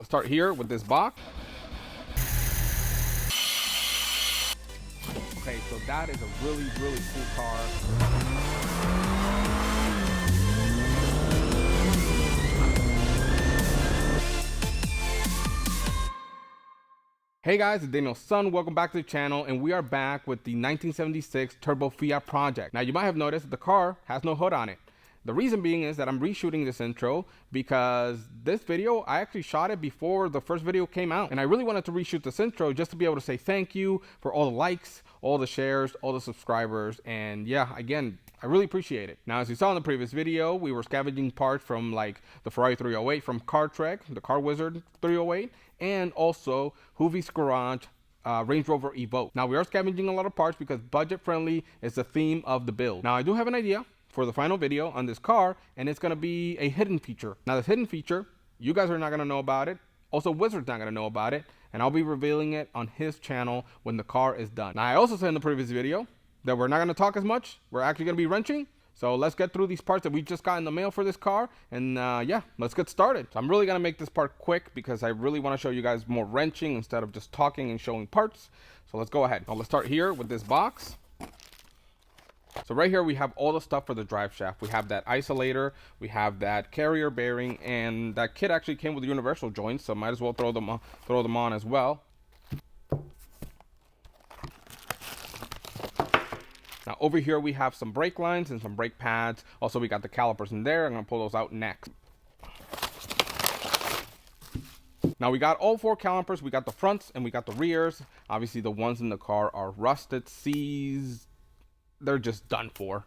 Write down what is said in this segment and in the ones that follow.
Let's start here with this box. Okay, so that is a really cool car. Hey guys, it's Daniel's son. Welcome back to the channel, and we are back with the 1976 Turbo Fiat project. Now, you might have noticed that the car has no hood on it. The reason being is that I'm reshooting this intro because this video, I actually shot it before the first video came out. And I really wanted to reshoot this intro just to be able to say thank you for all the likes, all the shares, all the subscribers. And yeah, again, I really appreciate it. Now, as you saw in the previous video, we were scavenging parts from like the Ferrari 308 from Car Trek, the Car Wizard 308, and also Hoovie's Garage Range Rover Evoque. Now, we are scavenging a lot of parts because budget friendly is the theme of the build. Now, I do have an idea for the final video on this car, and it's gonna be a hidden feature. Now, this hidden feature, you guys are not gonna know about it. Also, Wizard's not gonna know about it, and I'll be revealing it on his channel when the car is done. Now, I also said in the previous video that we're not gonna talk as much. We're actually gonna be wrenching. So let's get through these parts that we just got in the mail for this car, and yeah, let's get started. So I'm really gonna make this part quick because I really wanna show you guys more wrenching instead of just talking and showing parts. So let's go ahead. Now let's start here with this box. So right here we have all the stuff for the drive shaft. We have that isolator, we have that carrier bearing, and that kit actually came with universal joints, so might as well throw them on as well. Now over here we have some brake lines and some brake pads. Also, we got the calipers in there. I'm gonna pull those out next. Now we got all four calipers. We got the fronts and we got the rears. Obviously the ones in the car are rusted, seized. They're just done for.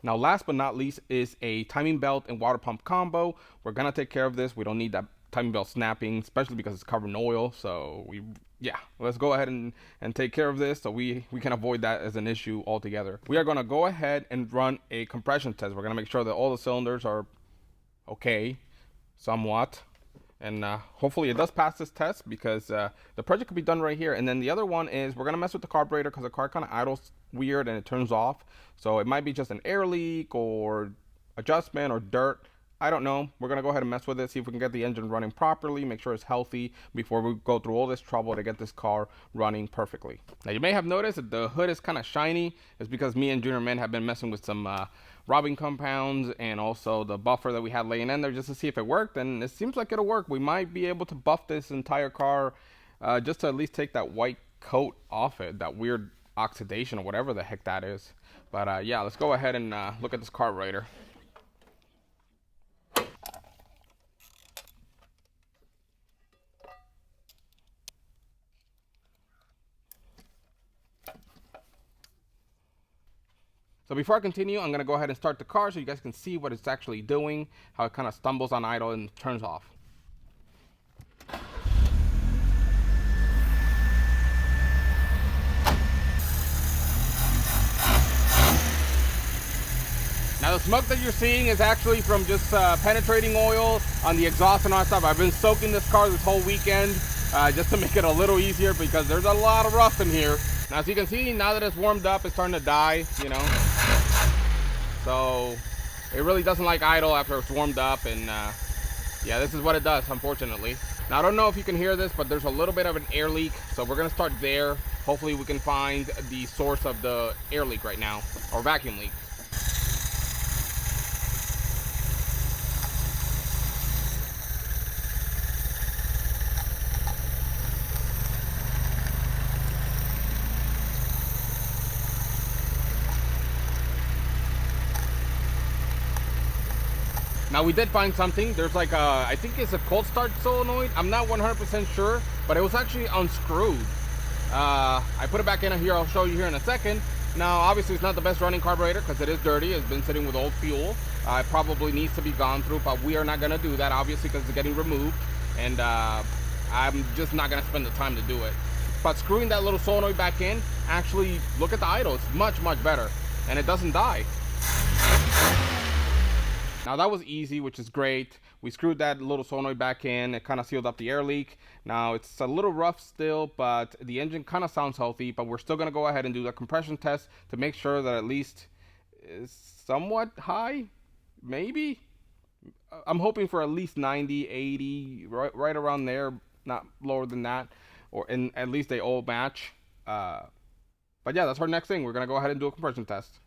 Now, last but not least is a timing belt and water pump combo. We're gonna take care of this. We don't need that timing belt snapping, especially because it's covered in oil. So yeah, let's go ahead and take care of this so we can avoid that as an issue altogether. We are gonna go ahead and run a compression test. We're gonna make sure that all the cylinders are okay, somewhat. And hopefully it does pass this test because the project could be done right here. And then the other one is we're going to mess with the carburetor because the car kind of idles weird and it turns off. So it might be just an air leak or adjustment or dirt. I don't know. We're going to go ahead and mess with it, see if we can get the engine running properly, make sure it's healthy before we go through all this trouble to get this car running perfectly. Now, you may have noticed that the hood is kind of shiny. It's because me and Junior Man have been messing with some robbing compounds and also the buffer that we had laying in there just to see if it worked, and it seems like it'll work. We might be able to buff this entire car just to at least take that white coat off it, that weird oxidation or whatever the heck that is. But yeah, let's go ahead and look at this carburetor. So before I continue, I'm going to go ahead and start the car so you guys can see what it's actually doing, how it kind of stumbles on idle and turns off. Now the smoke that you're seeing is actually from just penetrating oil on the exhaust and all that stuff. I've been soaking this car this whole weekend just to make it a little easier because there's a lot of rust in here. Now, as you can see, now that it's warmed up, it's starting to die, you know. So it really doesn't like idle after it's warmed up, and yeah, this is what it does, unfortunately. Now, I don't know if you can hear this, but there's a little bit of an air leak, so we're gonna start there. Hopefully we can find the source of the air leak right now, or vacuum leak. Now we did find something. There's like a, I think it's a cold start solenoid. I'm not 100% sure, but it was actually unscrewed. I put it back in here. I'll show you here in a second. Now, obviously it's not the best running carburetor because it is dirty. It's been sitting with old fuel. It probably needs to be gone through, but we are not gonna do that, obviously, because it's getting removed. And I'm just not gonna spend the time to do it. But screwing that little solenoid back in, actually, look at the idle. It's much better, and it doesn't die. Now that was easy, which is great. We screwed that little solenoid back in. It kind of sealed up the air leak. Now it's a little rough still, but the engine kind of sounds healthy. But we're still going to go ahead and do the compression test to make sure that at least is somewhat high, maybe. I'm hoping for at least 90, 80, right around there, not lower than that, or in at least they all match. Uh, but yeah, that's our next thing. We're gonna go ahead and do a compression test.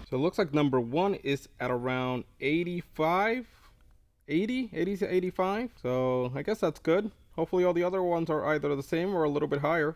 So it looks like number one is at around 85, 80 to 85. So I guess that's good. Hopefully all the other ones are either the same or a little bit higher.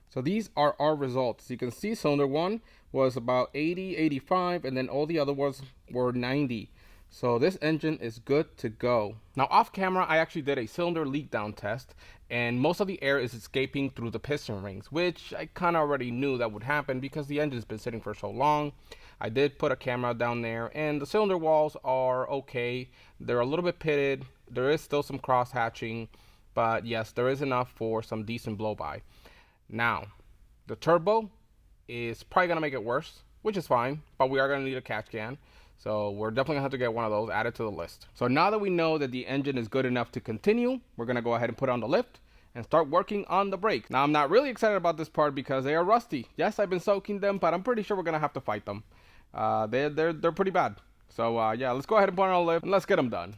So these are our results. You can see cylinder one was about 80, 85, and then all the other ones were 90. So this engine is good to go. Now off camera, I actually did a cylinder leak down test, and most of the air is escaping through the piston rings, which I kind of already knew that would happen because the engine's been sitting for so long. I did put a camera down there, and the cylinder walls are okay. They're a little bit pitted. There is still some cross hatching, but yes, there is enough for some decent blow by. Now, the turbo is probably going to make it worse, which is fine, but we are going to need a catch can. So we're definitely going to have to get one of those added to the list. So now that we know that the engine is good enough to continue, we're going to go ahead and put on the lift and start working on the brakes. Now, I'm not really excited about this part because they are rusty. Yes, I've been soaking them, but I'm pretty sure we're going to have to fight them. They're pretty bad. So yeah, let's go ahead and put on the lift and let's get them done.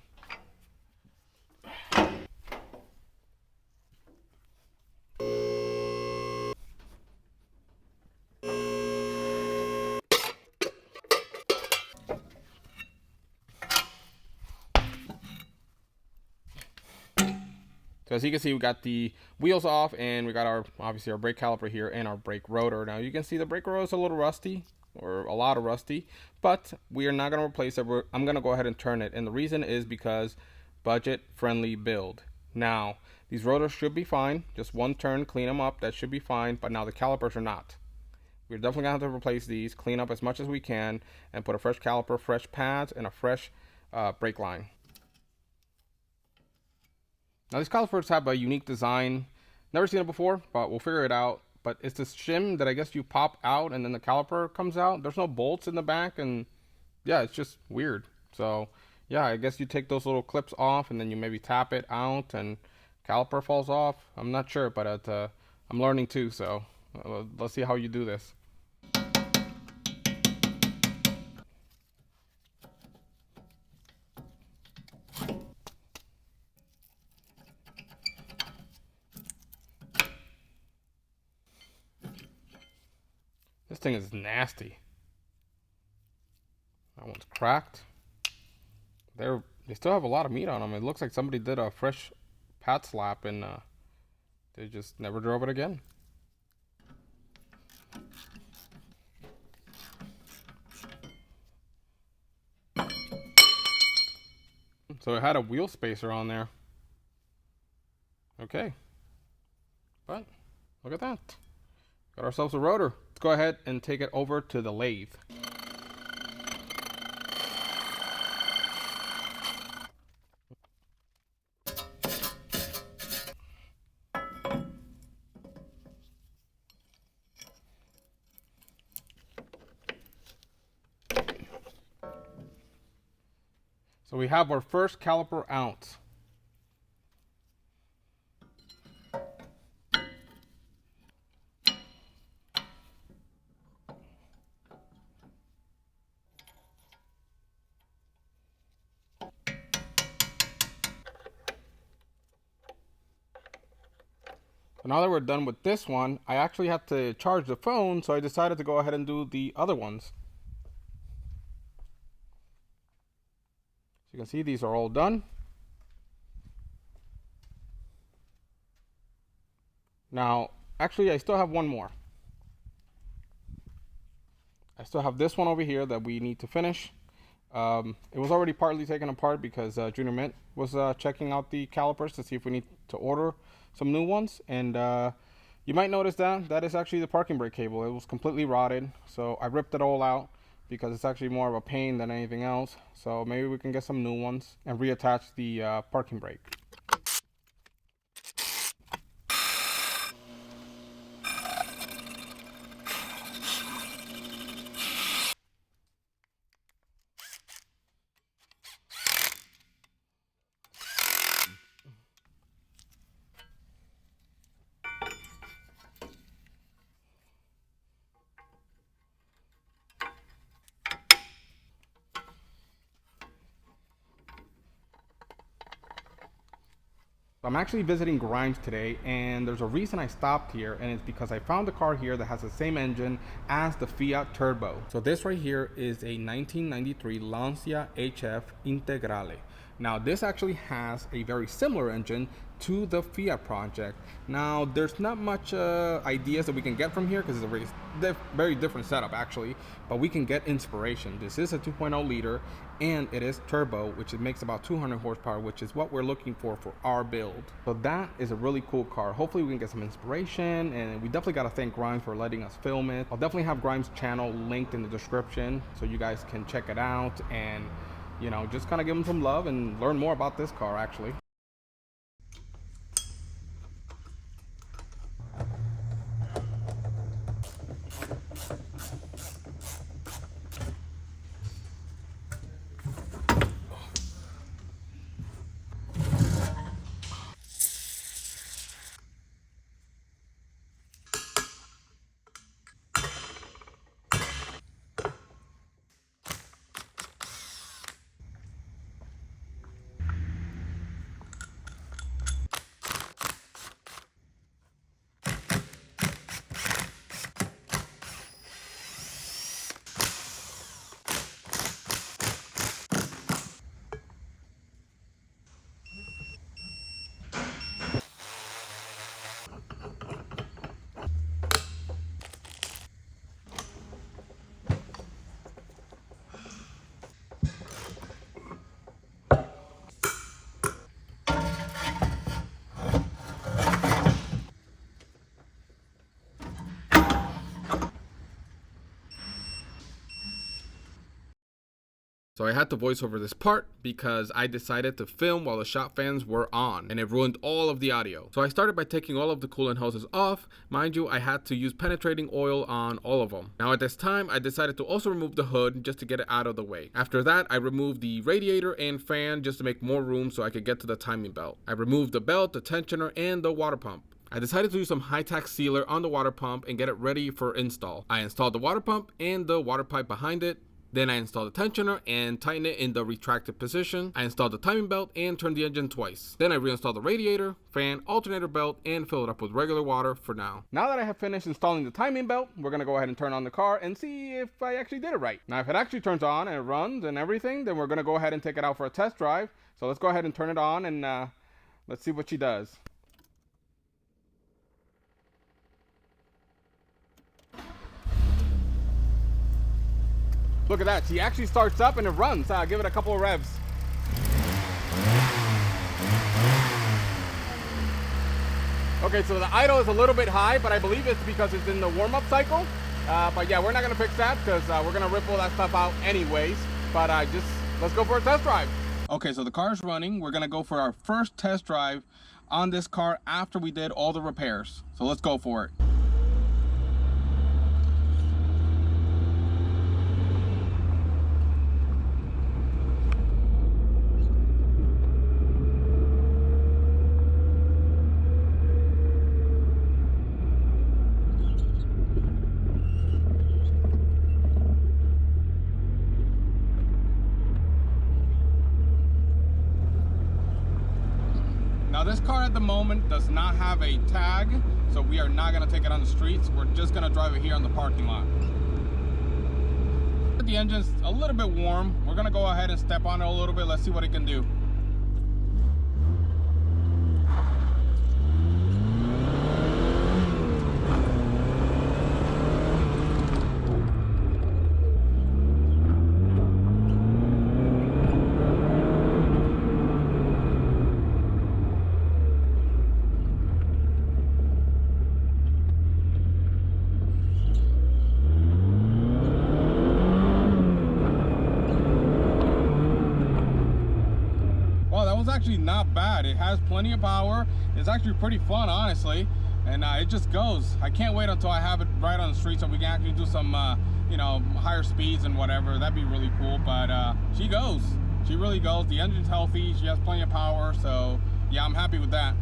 So as you can see, we got the wheels off and we got our, obviously our brake caliper here and our brake rotor. Now you can see the brake rotor is a little rusty, or a lot of rusty, but we are not going to replace it. I'm going to go ahead and turn it. And the reason is because budget friendly build. Now these rotors should be fine. Just one turn, clean them up. That should be fine. But now the calipers are not. We're definitely going to have to replace these, clean up as much as we can, and put a fresh caliper, fresh pads, and a fresh brake line. Now these calipers have a unique design. Never seen it before, but we'll figure it out. But it's this shim that I guess you pop out and then the caliper comes out. There's no bolts in the back, and yeah, it's just weird. So yeah, I guess you take those little clips off and then you maybe tap it out and caliper falls off. I'm not sure, but I'm learning too. So let's see how you do this. This thing is nasty. That one's cracked. They still have a lot of meat on them. It looks like somebody did a fresh pad slap and they just never drove it again. So it had a wheel spacer on there. Okay. But look at that. Got ourselves a rotor. Let's go ahead and take it over to the lathe. So we have our first caliper out. So now that we're done with this one, I actually have to charge the phone, so I decided to go ahead and do the other ones. So you can see these are all done. Now, actually, I still have one more. I still have this one over here that we need to finish. It was already partly taken apart because Junior Mint was checking out the calipers to see if we need to order some new ones. And you might notice that is actually the parking brake cable. It was completely rotted, so I ripped it all out because it's actually more of a pain than anything else. So maybe we can get some new ones and reattach the parking brake. I'm actually visiting Grimes today, and there's a reason I stopped here, and it's because I found a car here that has the same engine as the Fiat Turbo. So this right here is a 1993 Lancia HF Integrale. Now this actually has a very similar engine to the Fiat project. Now there's not much ideas that we can get from here because it's a very different setup actually, but we can get inspiration. This is a 2.0 liter and it is turbo, which it makes about 200 horsepower, which is what we're looking for our build. So that is a really cool car. Hopefully we can get some inspiration, and we definitely got to thank Grimes for letting us film it. I'll definitely have Grimes' channel linked in the description so you guys can check it out and, you know, just kind of give him some love and learn more about this car actually. So I had to voice over this part because I decided to film while the shop fans were on, and it ruined all of the audio. So I started by taking all of the coolant hoses off. Mind you, I had to use penetrating oil on all of them. Now at this time, I decided to also remove the hood just to get it out of the way. After that, I removed the radiator and fan just to make more room so I could get to the timing belt. I removed the belt, the tensioner, and the water pump. I decided to use some high-tack sealer on the water pump and get it ready for install. I installed the water pump and the water pipe behind it. Then I installed the tensioner and tightened it in the retracted position. I installed the timing belt and turned the engine twice. Then I reinstalled the radiator, fan, alternator belt, and filled it up with regular water for now. Now that I have finished installing the timing belt, we're gonna go ahead and turn on the car and see if I actually did it right. Now if it actually turns on and it runs and everything, then we're gonna go ahead and take it out for a test drive. So let's go ahead and turn it on and let's see what she does. Look at that, she actually starts up and it runs. Give it a couple of revs. Okay, so the idle is a little bit high, but I believe it's because it's in the warm-up cycle. But yeah, we're not gonna fix that because we're gonna rip all that stuff out anyways. But let's go for a test drive. Okay, so the car is running. We're gonna go for our first test drive on this car after we did all the repairs. So let's go for it. Now this car at the moment does not have a tag, so we are not gonna take it on the streets. We're just gonna drive it here on the parking lot. The engine's a little bit warm. We're gonna go ahead and step on it a little bit. Let's see what it can do. Actually not bad. It has plenty of power. It's actually pretty fun, honestly, and it just goes. I can't wait until I have it right on the street so we can actually do some you know, higher speeds and whatever. That'd be really cool. But she goes, she really goes. The engine's healthy, she has plenty of power, so yeah, I'm happy with that.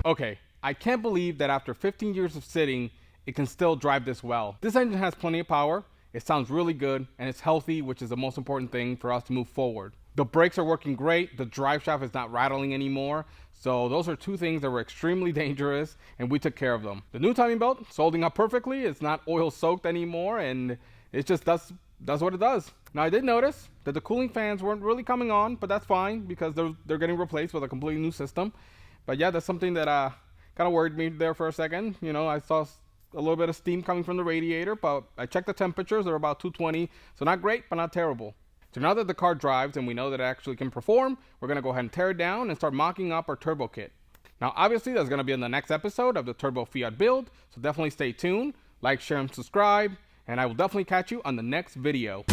Okay, I can't believe that after 15 years of sitting, it can still drive this well. This engine has plenty of power. It sounds really good and it's healthy, which is the most important thing for us to move forward. The brakes are working great. The drive shaft is not rattling anymore. So those are two things that were extremely dangerous, and we took care of them. The new timing belt is holding up perfectly. It's not oil soaked anymore, and it just does what it does. Now I did notice that the cooling fans weren't really coming on, but that's fine because they're getting replaced with a completely new system. But yeah, that's something that kind of worried me there for a second. You know, I saw a little bit of steam coming from the radiator, but I checked the temperatures. They're about 220, so not great, but not terrible. So now that the car drives and we know that it actually can perform, we're going to go ahead and tear it down and start mocking up our turbo kit. Now, obviously, that's going to be in the next episode of the Turbo Fiat build, so definitely stay tuned. Like, share, and subscribe, and I will definitely catch you on the next video.